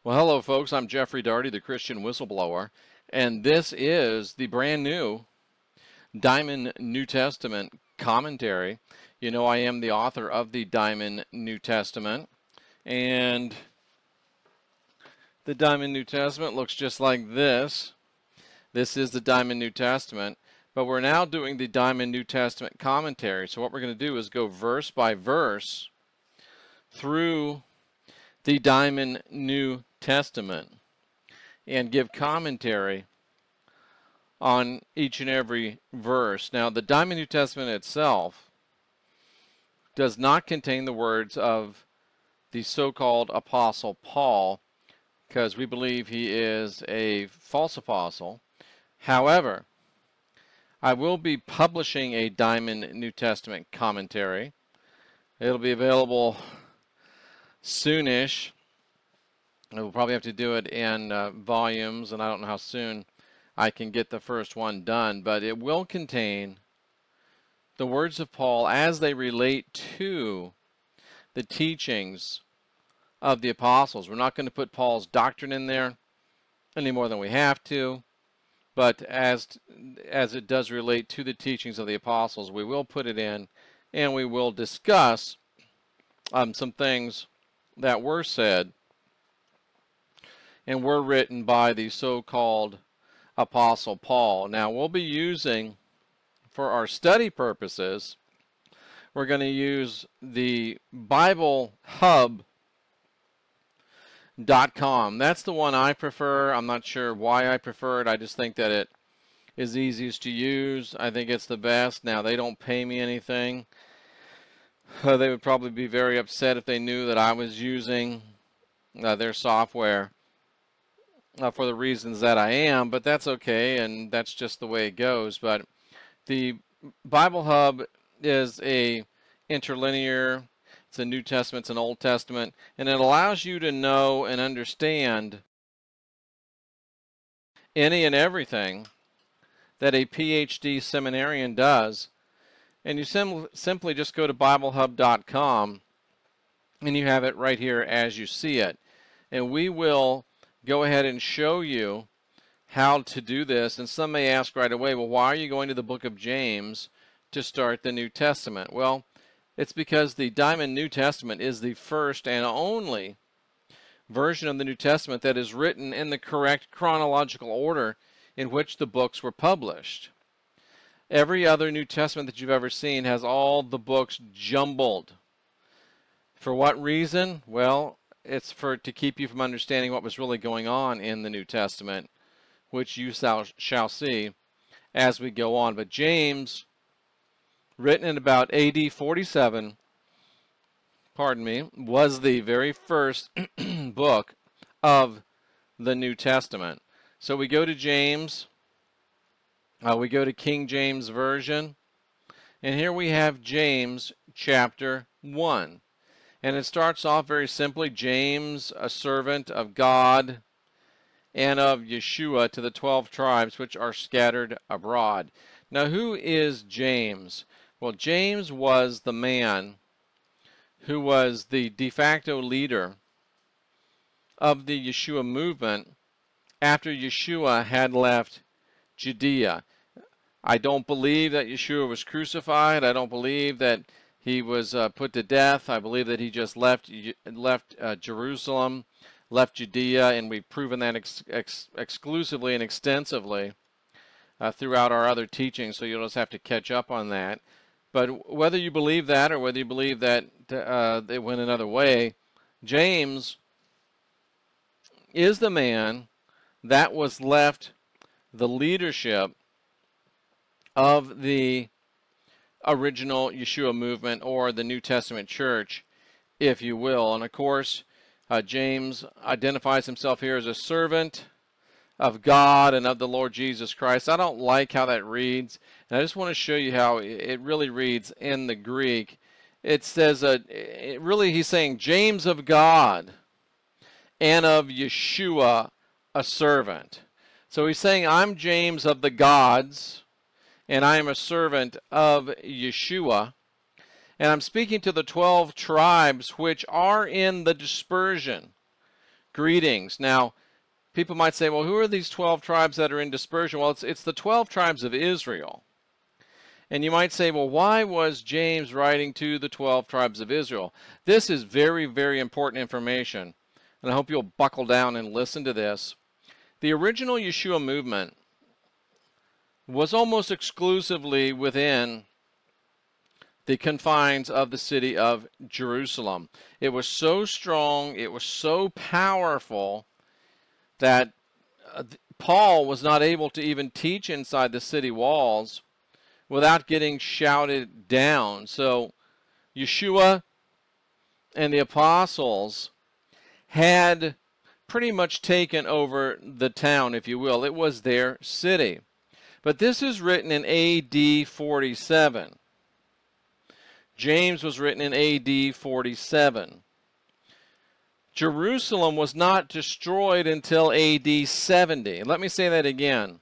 Well, hello, folks. I'm Jeffrey Daugherty, the Christian Whistleblower, and this is the brand new Diamond New Testament commentary. You know, I am the author of the Diamond New Testament, and the Diamond New Testament looks just like this. This is the Diamond New Testament, but we're now doing the Diamond New Testament commentary. So what we're going to do is go verse by verse through the Diamond New Testament and give commentary on each and every verse. Now, the Diamond New Testament itself does not contain the words of the so-called Apostle Paul, because we believe he is a false apostle. However, I will be publishing a Diamond New Testament commentary. It'll be available soonish. We'll probably have to do it in volumes, and I don't know how soon I can get the first one done, but it will contain the words of Paul as they relate to the teachings of the apostles. We're not going to put Paul's doctrine in there any more than we have to, but as it does relate to the teachings of the apostles, we will put it in, and we will discuss some things that were said and were written by the so-called Apostle Paul. Now, we'll be using, for our study purposes, we're going to use the BibleHub.com. That's the one I prefer. I'm not sure why I prefer it. I just think that it is easiest to use. I think it's the best. Now, they don't pay me anything. They would probably be very upset if they knew that I was using their software for the reasons that I am, but that's okay, and that's just the way it goes. But the Bible Hub is a interlinear. It's a New Testament, it's an Old Testament, and it allows you to know and understand any and everything that a PhD seminarian does. And you simply just go to BibleHub.com, and you have it right here as you see it. And we will go ahead and show you how to do this. And some may ask right away, well, why are you going to the book of James to start the New Testament? Well, it's because the Diamond New Testament is the first and only version of the New Testament that is written in the correct chronological order in which the books were published. Every other New Testament that you've ever seen has all the books jumbled. For what reason? Well, it's to keep you from understanding what was really going on in the New Testament, which you shall see as we go on. But James, written in about AD 47, was the very first book of the New Testament. So we go to James, we go to King James Version, and here we have James chapter 1. And it starts off very simply, James, a servant of God and of Yeshua, to the 12 tribes which are scattered abroad. Now, who is James? Well, James was the man who was the de facto leader of the Yeshua movement after Yeshua had left Judea. I don't believe that Yeshua was crucified. I don't believe that he was put to death. I believe that he just left Jerusalem, left Judea, and we've proven that exclusively and extensively throughout our other teachings, so you'll just have to catch up on that. But whether you believe that or whether you believe that it went another way, James is the man that was left the leadership of the original Yeshua movement, or the New Testament church, if you will. And of course, James identifies himself here as a servant of God and of the Lord Jesus Christ. I don't like how that reads, and I just want to show you how it really reads in the Greek. It says, really he's saying James of God and of Yeshua, a servant. So he's saying, I'm James of the gods, and I am a servant of Yeshua, and I'm speaking to the 12 tribes which are in the dispersion greetings. Now, people might say, well, who are these 12 tribes that are in dispersion? Well, it's the 12 tribes of Israel. And you might say, well, why was James writing to the 12 tribes of Israel? This is very, very important information. And I hope you'll buckle down and listen to this. The original Yeshua movement was almost exclusively within the confines of the city of Jerusalem. It was so strong, it was so powerful that Paul was not able to even teach inside the city walls without getting shouted down. So Yeshua and the apostles had pretty much taken over the town, if you will. It was their city. But this is written in AD 47. James was written in AD 47. Jerusalem was not destroyed until AD 70. Let me say that again.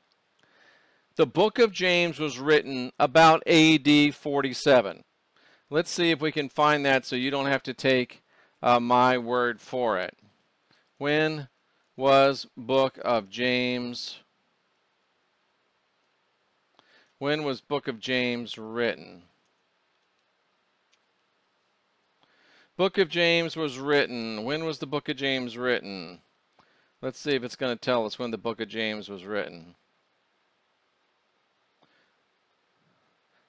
The book of James was written about AD 47. Let's see if we can find that so you don't have to take my word for it. When was book of James? When was book of James written? Book of James was written. When was the book of James written? Let's see if it's going to tell us when the book of James was written.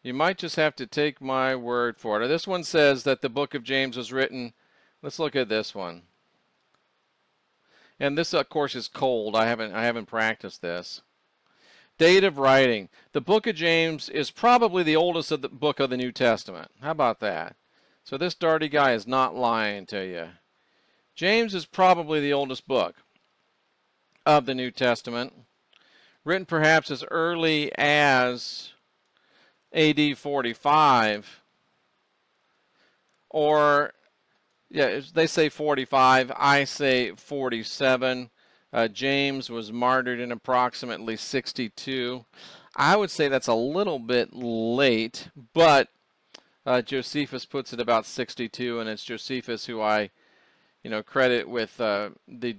You might just have to take my word for it. This one says that the book of James was written. Let's look at this one. And this, of course, is cold. I haven't practiced this. Date of writing. The book of James is probably the oldest of the book of the New Testament. How about that? So this dirty guy is not lying to you. James is probably the oldest book of the New Testament, written perhaps as early as AD 45, or, yeah, they say 45, I say 47. James was martyred in approximately 62. I would say that's a little bit late, but Josephus puts it about 62, and it's Josephus who I, credit with the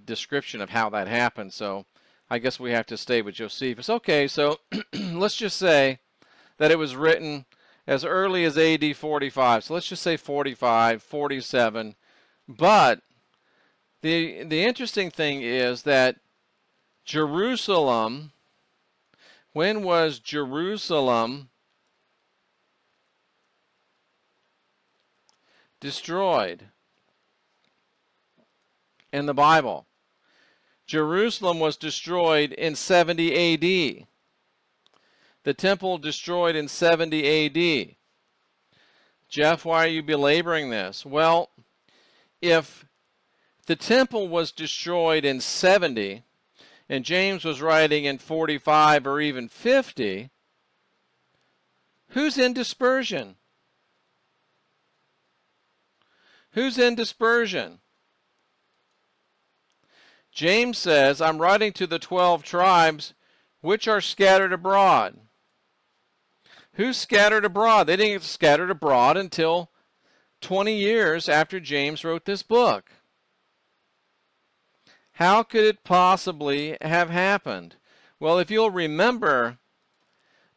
description of how that happened. So I guess we have to stay with Josephus. Okay, so let's just say that it was written as early as AD 45. So let's just say 45, 47. But the interesting thing is that Jerusalem, when was Jerusalem destroyed in the Bible? Jerusalem was destroyed in 70 AD. The temple destroyed in 70 AD. Jeff, why are you belaboring this? Well, if the temple was destroyed in 70 and James was writing in 45 or even 50, who's in dispersion? Who's in dispersion? James says, I'm writing to the 12 tribes which are scattered abroad. Who's scattered abroad? They didn't get scattered abroad until 20 years after James wrote this book. How could it possibly have happened? Well, if you'll remember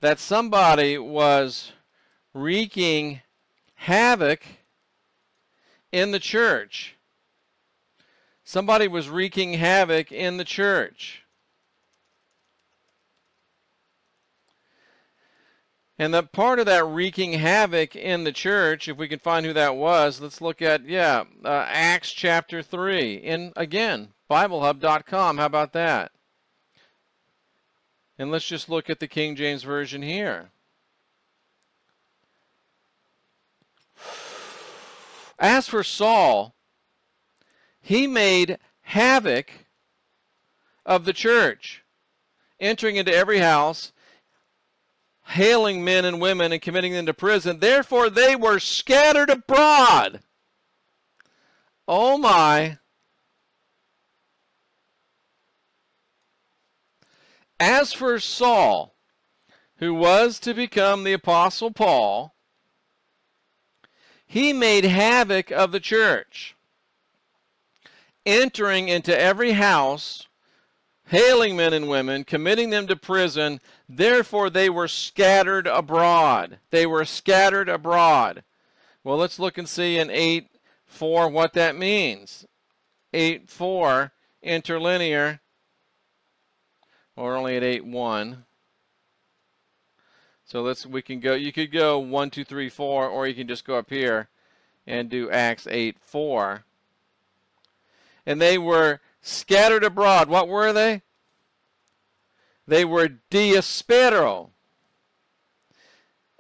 that somebody was wreaking havoc in the church. Somebody was wreaking havoc in the church. And the part of that wreaking havoc in the church, if we can find who that was, let's look at, Acts chapter 3. In, again, BibleHub.com. How about that? And let's just look at the King James Version here. As for Saul, he made havoc of the church, entering into every house, hailing men and women and committing them to prison. Therefore they were scattered abroad. Oh my. As for Saul, who was to become the Apostle Paul, he made havoc of the church, entering into every house, hailing men and women, committing them to prison. Therefore they were scattered abroad. They were scattered abroad. Well, let's look and see in 8:4 what that means. 8:4 interlinear. We're only at 8:1. So we can go, you could go 1, 2, 3, 4, or you can just go up here and do Acts 8:4. And they were scattered abroad. What were they? They were DISPERSED.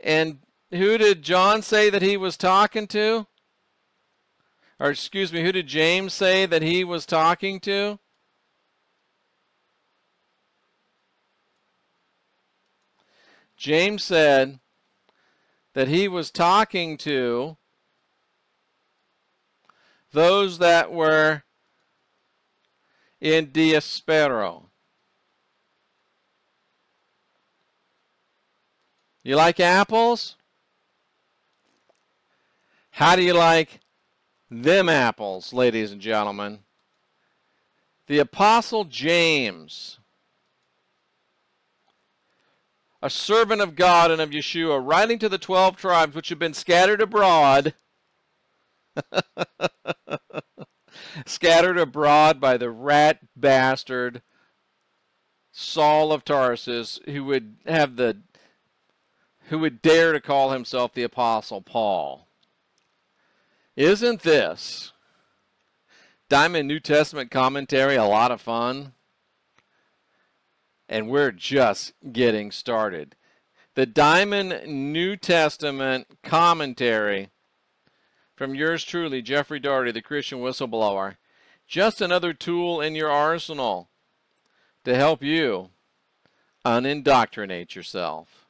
And who did John say that he was talking to? Or excuse me, who did James say that he was talking to? James said that he was talking to those that were in DISPERSED. You like apples? How do you like them apples, ladies and gentlemen? The Apostle James, a servant of God and of Yeshua, writing to the 12 tribes which have been scattered abroad, scattered abroad by the rat bastard Saul of Tarsus, who would dare to call himself the Apostle Paul. Isn't this Diamond New Testament commentary a lot of fun? And we're just getting started. The Diamond New Testament commentary from yours truly, Jeffrey Daugherty, the Christian Whistleblower. Just another tool in your arsenal to help you unindoctrinate yourself.